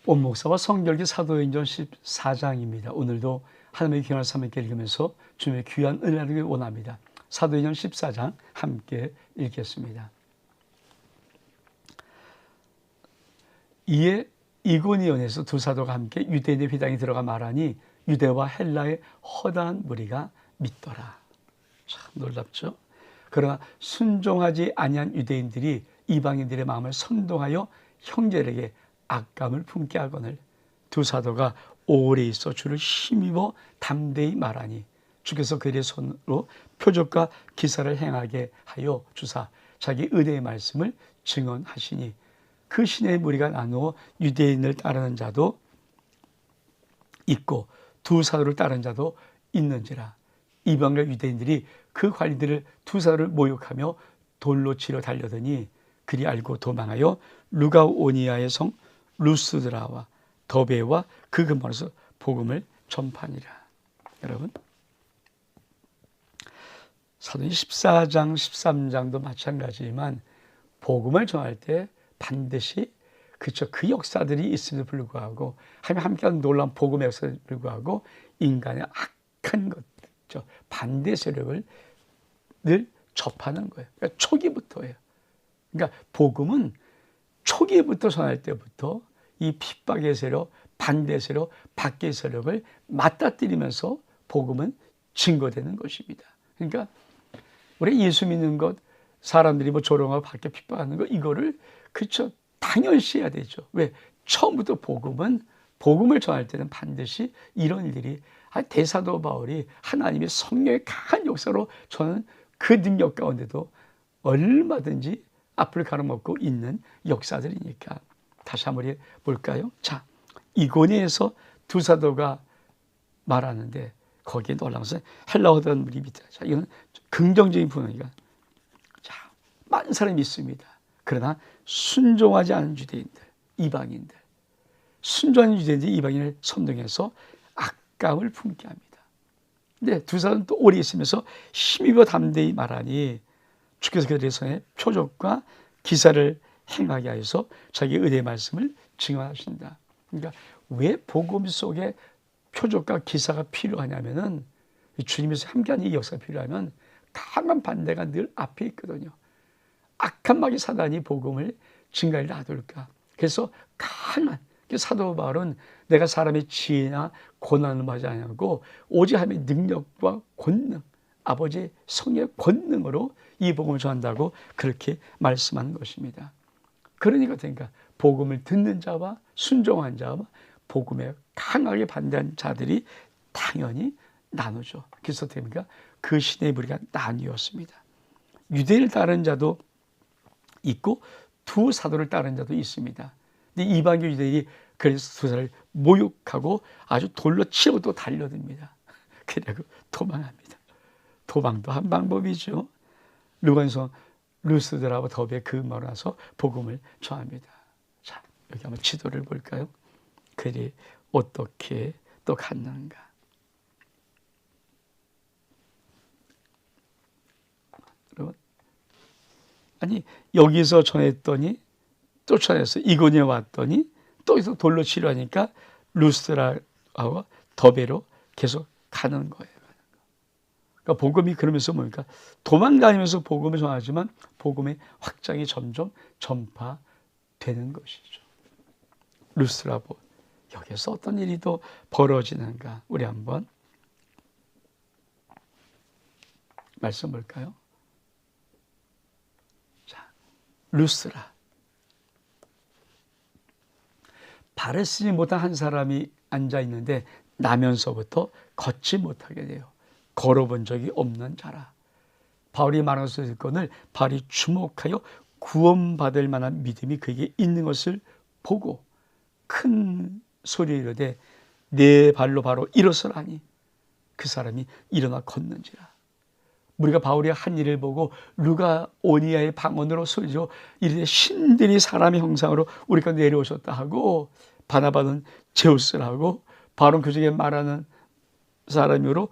온 목사와 성결기 사도행전 14장입니다. 오늘도 하나님의 귀한 말씀 함께 읽으면서 주님의 귀한 은혜를 원합니다. 사도행전 14장 함께 읽겠습니다. 이에 이고니온에서 두 사도가 함께 유대인의 회당에 들어가 말하니 유대와 헬라의 허다한 무리가 믿더라. 참 놀랍죠? 그러나 순종하지 아니한 유대인들이 이방인들의 마음을 선동하여 형제에게 악감을 품게 하거늘 두 사도가 오래 있어 주를 힘입어 담대히 말하니 주께서 그들의 손으로 표적과 기사를 행하게 하여 주사 자기 은혜의 말씀을 증언하시니 그 신의 무리가 나누어 유대인을 따르는 자도 있고 두 사도를 따르는 자도 있는지라. 이방과 유대인들이 그 관리들을 두 사도를 모욕하며 돌로 치러 달려더니 그리 알고 도망하여 루가오니아의 성 루스드라와 더베와 그 근방에서 복음을 전파하니라. 여러분, 사도행전 14장 13장도 마찬가지지만 복음을 전할 때 반드시 그 역사들이 있음에도 불구하고 하나님 함께하는 놀라운 복음의 역사에도 불구하고 인간의 악한 것들, 반대 세력을 늘 접하는 거예요. 그러니까 초기부터예요. 그러니까 복음은 초기부터 전할 때부터 이 핍박의 세력, 반대 세력, 밖의 세력을 맞닥뜨리면서 복음은 증거되는 것입니다. 그러니까 우리 예수 믿는 것, 사람들이 조롱하고 밖에 핍박하는 것, 이거를 당연시해야 되죠. 왜? 처음부터 복음을 전할 때는 반드시 이런 일들이 대사도 바울이 하나님의 성령의 강한 역사로 저는 그 능력 가운데도 얼마든지 앞을 가로막고 있는 역사들이니까. 다시 한번 볼까요? 자, 이고니에서 두 사도가 말하는데 거기에 놀라면서 헬라어던 무리 믿다. 자, 이건 긍정적인 분위기가. 자, 많은 사람이 믿습니다. 그러나 순종하지 않은 유대인들, 이방인들, 순종하는 유대인들이 이방인을 선동해서 악감을 품게 합니다. 근데 두 사람은 또 오래 있으면서 힘입어 담대히 말하니 주께서 그들의 손에 표적과 기사를 행하게 하여서 자기 은혜의 말씀을 증언하신다. 그러니까 왜 복음 속에 표적과 기사가 필요하냐면은 주님에서 함께하는 이 역사가 필요하면 강한 반대가 늘 앞에 있거든요. 악한 마귀 사단이 복음을 증가를 놔둘까. 그래서 강한 사도 바울은 내가 사람의 지혜나 고난을 맞지 않고 오직 하나님의 능력과 권능, 아버지의 성의 권능으로 이 복음을 전한다고 그렇게 말씀하는 것입니다. 그러니까 복음을 듣는 자와 순종한 자와 복음에 강하게 반대한 자들이 당연히 나누죠. 그래서 됩니까? 그 신의 무리가 나뉘었습니다. 유대인을 따르는 자도 있고 두 사도를 따르는 자도 있습니다. 근데 이방교 유대인이 그래서 두 사도를 모욕하고 아주 돌로 치고 또 달려듭니다. 그리고 도망합니다. 도망도 한 방법이죠. 루간성 루스드라와 더베 그 말아서 복음을 전합니다. 자, 여기 한번 지도를 볼까요? 그들이 어떻게 또 갔는가? 여러분, 아니 여기서 전했더니 또 전했어. 이고니에 왔더니 또 여기서 돌로 치료하니까 루스드라와 더베로 계속 가는 거예요. 그러니까 복음이 그러면서 뭡니까? 도망다니면서 복음을 전하지만 복음의 확장이 점점 전파되는 것이죠. 루스드라보 여기서 어떤 일이 또 벌어지는가? 우리 한번 말씀 볼까요? 자, 루스드라. 발을 쓰지 못한 한 사람이 앉아 있는데 나면서부터 걷지 못하게 돼요. 걸어본 적이 없는 자라. 바울이 말한 것을 듣고는 바울이 주목하여 구원받을 만한 믿음이 그에게 있는 것을 보고 큰 소리로 이르되 내 발로 바로 일어서라니 그 사람이 일어나 걷는지라. 우리가 바울이 한 일을 보고 루가오니아의 방언으로 소리지어 이르되 신들이 사람의 형상으로 우리가 내려오셨다 하고 바나바는 제우스라 하고 바울은 그 중에 말하는 사람으로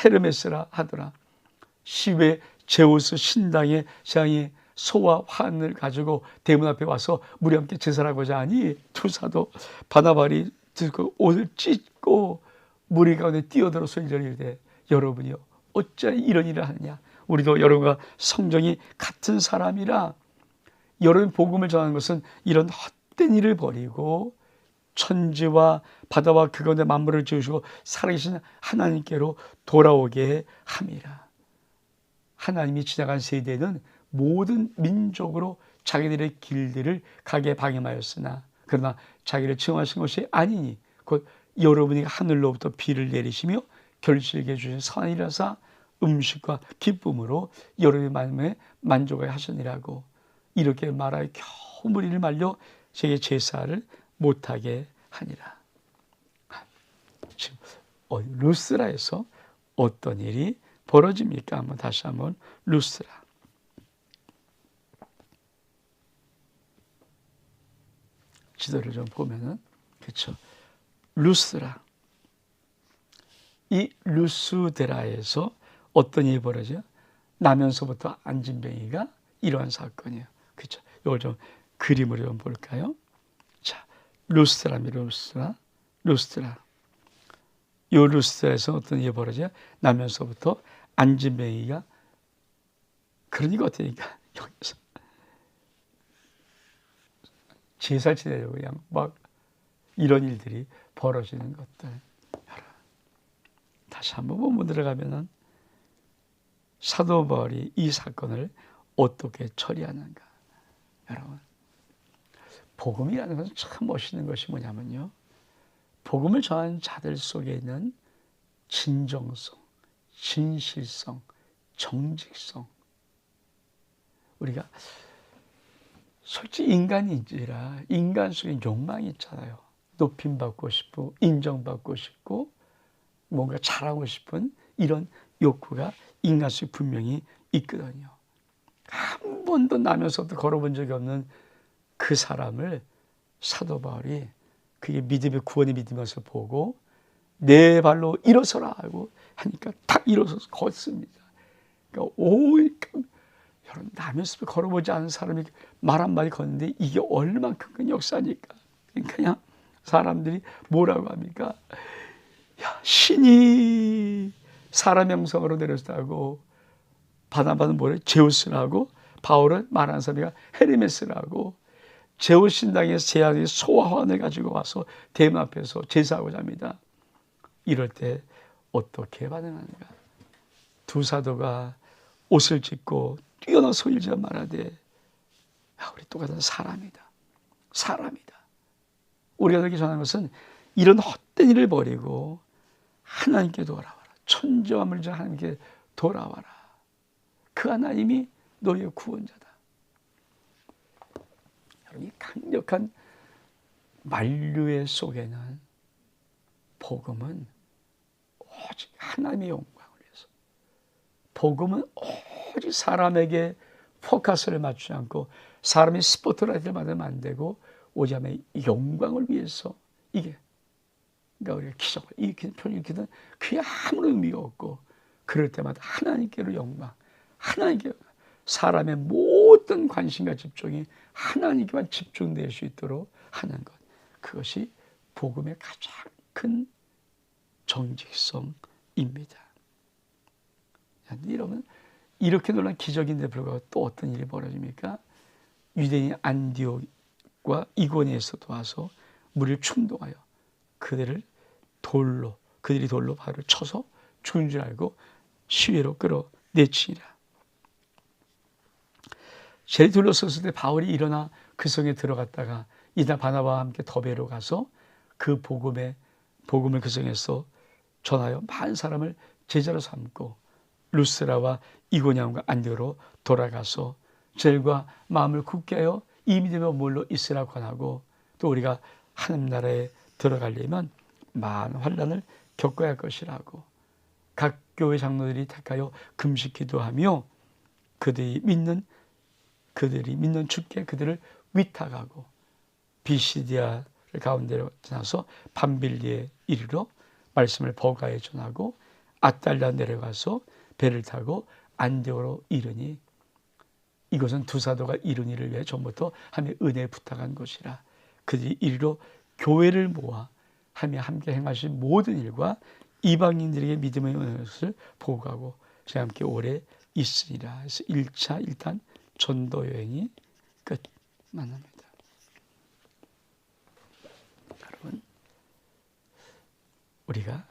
헤르메스라 하더라. 시외 제우스 신당의 세상에 소와 환을 가지고 대문 앞에 와서 우리 함께 제사를 하고자 하니 두 사도 바나바리 들고 옷을 찢고 무리 가운데 뛰어들어서 이르되 여러분이요 어찌 이런 일을 하느냐. 우리도 여러분과 성정이 같은 사람이라 여러분 복음을 전하는 것은 이런 헛된 일을 버리고 천지와 바다와 그 가운데 만물을 지으시고 살아계신 하나님께로 돌아오게 함이라. 하나님이 지나간 세대는 모든 민족으로 자기들의 길들을 가게 방임하였으나 그러나 자기를 증오하신 것이 아니니 곧 여러분이 하늘로부터 비를 내리시며 결실게 주신 선이라사 음식과 기쁨으로 여러분의 마음에 만족하게 하시니라고 이렇게 말하여 겨우 무리를 말려 제게 제사를 못하게 하니라. 지금 루스라에서 어떤 일이 벌어집니까? 한번 다시 한번 루스라. 지도를 좀 보면은 그렇죠. 루스라. 이 루스드라에서 어떤 일이 벌어져요? 나면서부터 안진뱅이가 이러한 사건이에요. 그렇죠. 이걸 좀 그림으로 좀 볼까요? 자, 루스드라입니다. 루스드라. 이 루스드라에서 어떤 일이 벌어져요? 나면서부터 안진뱅이가 그러니까 어떠니까 여기서 제사를 지내려고 그냥 막 이런 일들이 벌어지는 것들. 다시 한번 본문 들어가면은 사도 바울이 이 사건을 어떻게 처리하는가. 여러분, 복음이라는 것은 참 멋있는 것이 뭐냐면요. 복음을 전하는 자들 속에 있는 진정성, 진실성, 정직성. 우리가 솔직히 인간인지라 인간 속에 욕망이 있잖아요. 높임받고 싶고 인정받고 싶고 뭔가 잘하고 싶은 이런 욕구가 인간 속에 분명히 있거든요. 한 번도 나면서도 걸어본 적이 없는 그 사람을 사도 바울이 그게 믿음의 구원의 믿으면서 보고 내 발로 일어서라 하고 하니까 딱 일어서서 걷습니다. 그러니까 여러분 나면서 걸어보지 않은 사람이 말 한마디 걷는데 이게 얼만큼 큰 역사니까. 그냥 사람들이 뭐라고 합니까? 야, 신이 사람의 형상으로 내려졌다고. 바나바는 뭐래? 제우스라고. 바울은 말하는 사람이가 헤르메스라고. 제우스 신당에서 제자들이 소와 환을 가지고 와서 대문 앞에서 제사하고자 합니다. 이럴 때 어떻게 반응하는가? 두 사도가 옷을 찢고 뛰어나서 일자 말하되 야, 우리 똑같은 사람이다. 사람이다. 우리가 그렇게 전하는 것은 이런 헛된 일을 버리고 하나님께 돌아와라. 천지와 만물을 하나님께 돌아와라. 그 하나님이 너희의 구원자다. 여러분, 이 강력한 만류의 속에는 복음은 오직 하나님의 영광을 위해서, 복음은 오직 사람에게 포커스를 맞추지 않고 사람이 스포트라이트를 받으면 안 되고 오직 하나님의 영광을 위해서, 이게 그러니까 우리가 기적을 일으키는 표현을 일으키는 그게 아무런 의미가 없고, 그럴 때마다 하나님께로 영광, 하나님께, 사람의 모든 관심과 집중이 하나님께만 집중될 수 있도록 하는 것, 그것이 복음의 가장 큰 정직성입니다. 여러분, 이렇게 놀란 기적인데 불구하고 또 어떤 일이 벌어집니까? 유대인 안디옥과 이고니에서도 와서 무리를 충동하여 그들이 돌로 바로 쳐서 죽은 줄 알고 시위로 끌어내치니라. 제일 둘러섰을 때 바울이 일어나 그 성에 들어갔다가 이날 바나바와 함께 더베로 가서 그 복음을 그 성에서 전하여 많은 사람을 제자로 삼고 루스라와 이고니온과 안디옥으로 돌아가서 저들과 마음을 굳게 하여 이 믿음의 물로 있으라 권하고, 또 우리가 하나님 나라에 들어가려면 많은 환난을 겪어야 할 것이라고, 각 교회 장로들이 택하여 금식 기도하며 그들이 믿는 주께 그들을 위탁하고 비시디아를 가운데로 지나서 밤빌리에 이르러 말씀을 버가에 전하고 아달랴 내려가서 배를 타고 안디옥으로 이르니 이것은 두 사도가 이룬 일을 위해 전부터 하나님의 은혜에 부탁한 것이라. 그들이 이리로 교회를 모아 하나님이 함께 행하신 모든 일과 이방인들에게 믿음의 은혜를 보고하고 저와 함께 오래 있으리라. 그래서 1차 일단 전도 여행이 끝납니다. 여러분, 우리가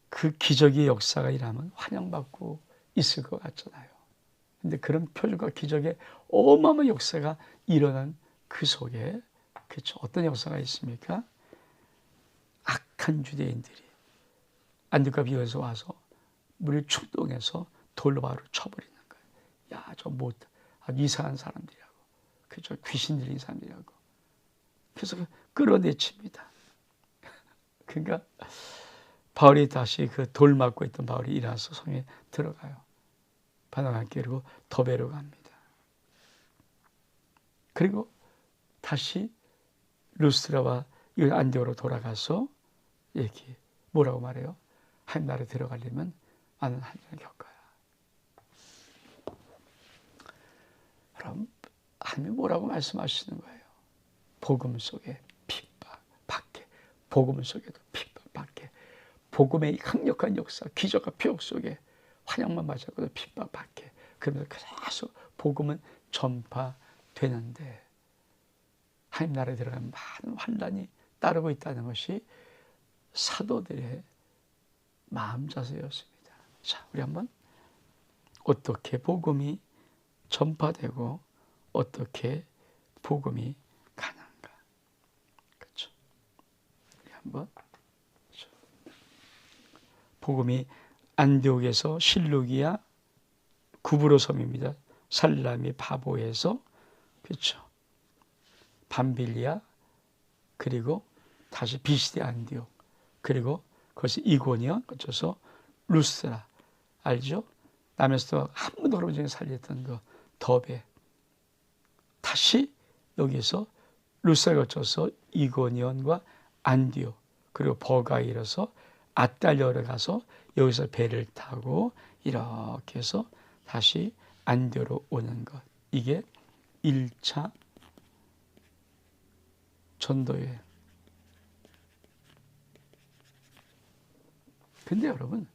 그 기적의 역사가 일하면 환영받고 있을 것 같잖아요. 근데 그런 표적과 기적의 어마어마한 역사가 일어난 그 속에 그렇죠. 어떤 역사가 있습니까? 악한 유대인들이 안디옥과 비오에서 와서 물을 충동해서 돌로 바로 쳐버리는 거예요. 야, 저 아주 이상한 사람들이라고. 그죠? 귀신 들린 사람들이라고. 그래서 끌어내칩니다. 그러니까 바울이 다시 그 돌 맞고 있던 바울이 일어나서 성에 들어가요. 바나바와 함께 그리고 더베로 갑니다. 그리고 다시 루스드라와 안디옥으로 돌아가서 이렇게 뭐라고 말해요? 한 나라에 들어가려면 많은 한전을 겪어야. 그럼 하나님이 뭐라고 말씀하시는 거예요? 복음 속에 핍박받게, 복음 속에도 핍박받게, 복음의 강력한 역사, 기적과 표적 속에 환영만 맞았고도 핍박받게. 그러면서 계속 복음은 전파되는데 하나님 나라에 들어가면 많은 환난이 따르고 있다는 것이 사도들의 마음 자세였습니다. 자, 우리 한번 어떻게 복음이 전파되고 어떻게 복음이 가는가. 그렇죠. 우리 한번 복음이 안디옥에서 실루기아 구브로 섬입니다. 살라미 바보에서 그렇죠. 밤빌리아 그리고 다시 비시디 안디옥 그리고 그것이 이고니온 거쳐서 루스라 알죠? 남에서도 한 번도 여러분 중에 살렸던 그 더베 다시 여기서 루스라 거쳐서 이고니온과 안디옥 그리고 버가에 이르러서 아달리아로 가서 여기서 배를 타고 이렇게 해서 다시 안디옥으로 오는 것. 이게 1차 전도여행. 근데 여러분,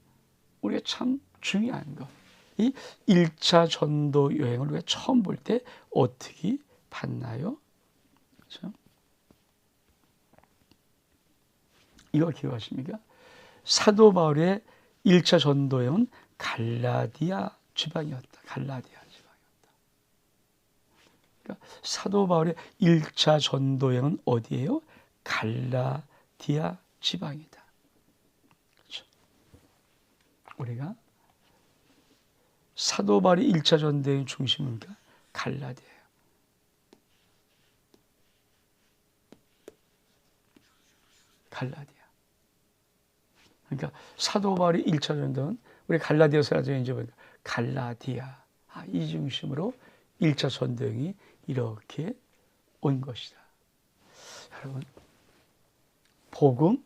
우리가 참 중요한 거. 이 1차 전도 여행을 우리가 처음 볼 때 어떻게 봤나요? 그렇죠? 이거 기억하십니까? 사도 바울의 1차 전도 여행은 갈라디아 지방이었다. 갈라디아 지방이었다. 그러니까 사도 바울의 1차 전도 여행은 어디예요? 갈라디아 지방이다. 그렇죠? 우리가 사도 바울의 1차 전도 여행 중심은 갈라디아예요. 갈라디아. 그러니까 사도 바울의 1차 전도는 우리 갈라디아서 나중에 이제 보니까 갈라디아 이 중심으로 1차 전도행이 이렇게 온 것이다. 여러분, 복음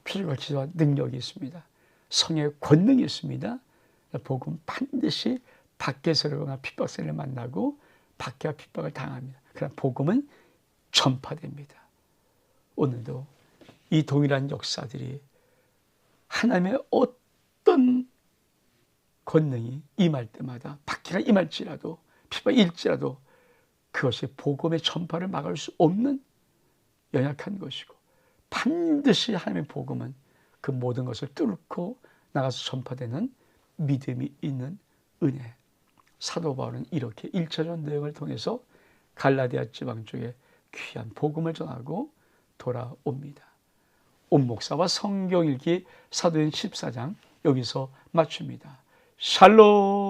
필요가 기도와 능력이 있습니다. 성의 권능이 있습니다. 복음 반드시 밖에서 그러나 핍박세를 만나고 밖에와 핍박을 당합니다. 그러나 복음은 전파됩니다. 오늘도 이 동일한 역사들이 하나님의 어떤 권능이 임할 때마다 박해가 임할지라도 핍박이 일지라도 그것이 복음의 전파를 막을 수 없는 연약한 것이고 반드시 하나님의 복음은 그 모든 것을 뚫고 나가서 전파되는 믿음이 있는 은혜. 사도 바울은 이렇게 1차 전도여행을 통해서 갈라디아 지방 쪽에 귀한 복음을 전하고 돌아옵니다. 온 목사와 성경 읽기 사도행 14장 여기서 마칩니다. 샬롬.